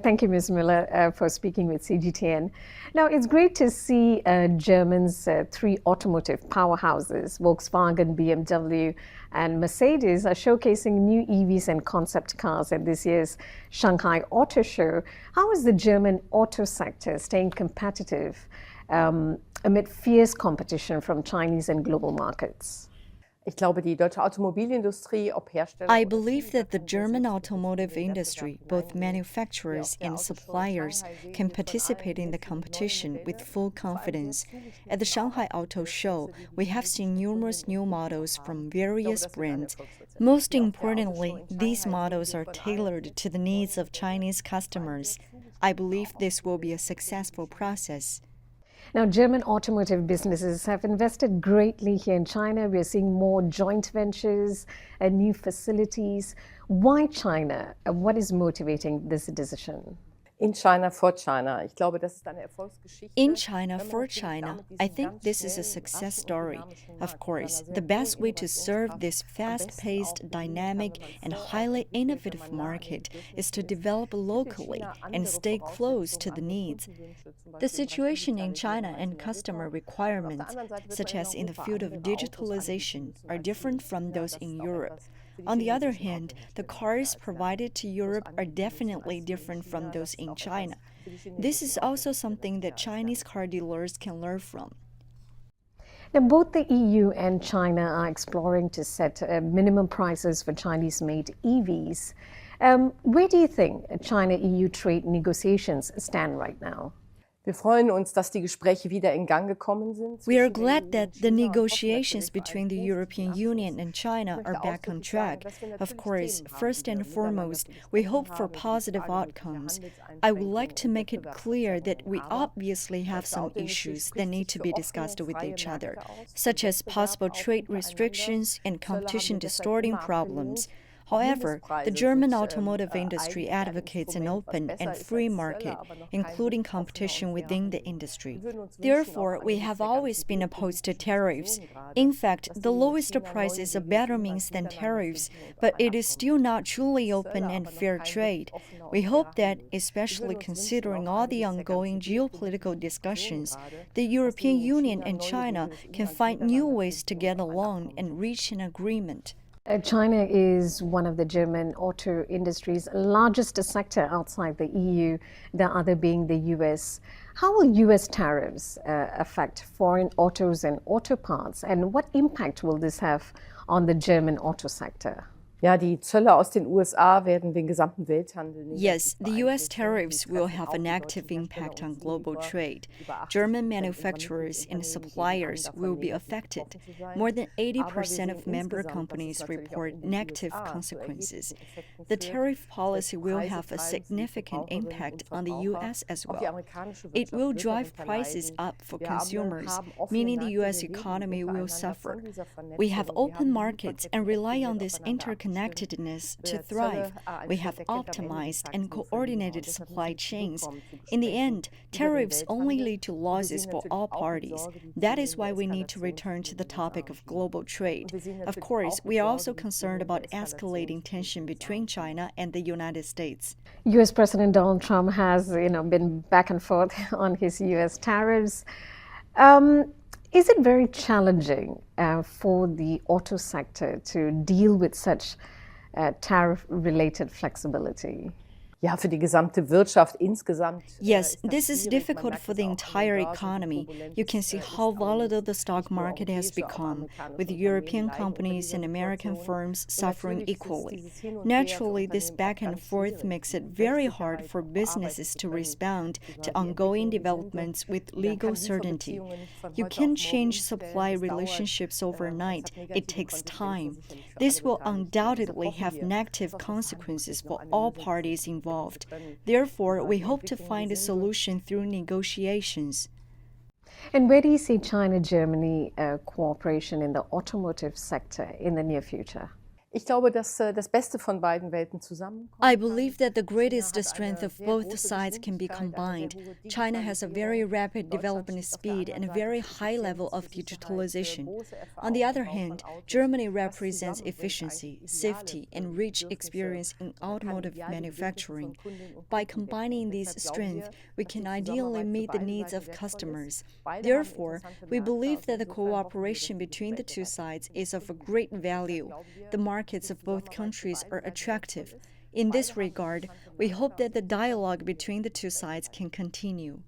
Thank you, Ms. Müller, for speaking with CGTN. Now, it's great to see Germany's three automotive powerhouses, Volkswagen, BMW, and Mercedes, are showcasing new EVs and concept cars at this year's Shanghai Auto Show. How is the German auto sector staying competitive amid fierce competition from Chinese and global markets? I believe that the German automotive industry, both manufacturers and suppliers, can participate in the competition with full confidence. At the Shanghai Auto Show, we have seen numerous new models from various brands. Most importantly, these models are tailored to the needs of Chinese customers. I believe this will be a successful process. Now, German automotive businesses have invested greatly here in China. We are seeing more joint ventures and new facilities. Why China? What is motivating this decision? In China for China. In China for China. I think this is a success story. Of course, the best way to serve this fast-paced, dynamic, and highly innovative market is to develop locally and stay close to the needs. The situation in China and customer requirements, such as in the field of digitalization, are different from those in Europe. On the other hand, the cars provided to Europe are definitely different from those in China. This is also something that Chinese car dealers can learn from. Now, both the EU and China are exploring to set minimum prices for Chinese-made EVs. Where do you think China-EU trade negotiations stand right now? We are glad that the negotiations between the European Union and China are back on track. Of course, first and foremost, we hope for positive outcomes. I would like to make it clear that we obviously have some issues that need to be discussed with each other, such as possible trade restrictions and competition distorting problems. However, the German automotive industry advocates an open and free market, including competition within the industry. Therefore, we have always been opposed to tariffs. In fact, the lowest price is a better means than tariffs, but it is still not truly open and fair trade. We hope that, especially considering all the ongoing geopolitical discussions, the European Union and China can find new ways to get along and reach an agreement. China is one of the German auto industry's largest sector outside the EU, the other being the US. How will US tariffs affect foreign autos and auto parts, and what impact will this have on the German auto sector? Yes, the US tariffs will have a negative impact on global trade. German manufacturers and suppliers will be affected. More than 80% of member companies report negative consequences. The tariff policy will have a significant impact on the US as well. It will drive prices up for consumers, meaning the US economy will suffer. We have open markets and rely on this interconnectedness to thrive. We have optimized and coordinated supply chains. In the end, tariffs only lead to losses for all parties. That is why we need to return to the topic of global trade. Of course, we are also concerned about escalating tension between China and the United States. US President Donald Trump has been back and forth on his US tariffs. Is it very challenging for the auto sector to deal with such tariff-related flexibility? Yes, this is difficult for the entire economy. You can see how volatile the stock market has become, with European companies and American firms suffering equally. Naturally, this back and forth makes it very hard for businesses to respond to ongoing developments with legal certainty. You can't change supply relationships overnight. It takes time. This will undoubtedly have negative consequences for all parties involved. Therefore, we hope to find a solution through negotiations. And where do you see China-Germany cooperation in the automotive sector in the near future? Ich glaube, dass das Beste von beiden Welten zusammenkommt. I believe that the greatest strength of both sides can be combined. China has a very rapid development speed and a very high level of digitalization. On the other hand, Germany represents efficiency, safety, and rich experience in automotive manufacturing. By combining these strengths, we can ideally meet the needs of customers. Therefore, we believe that the cooperation between the two sides is of a great value. The markets of both countries are attractive. In this regard, we hope that the dialogue between the two sides can continue.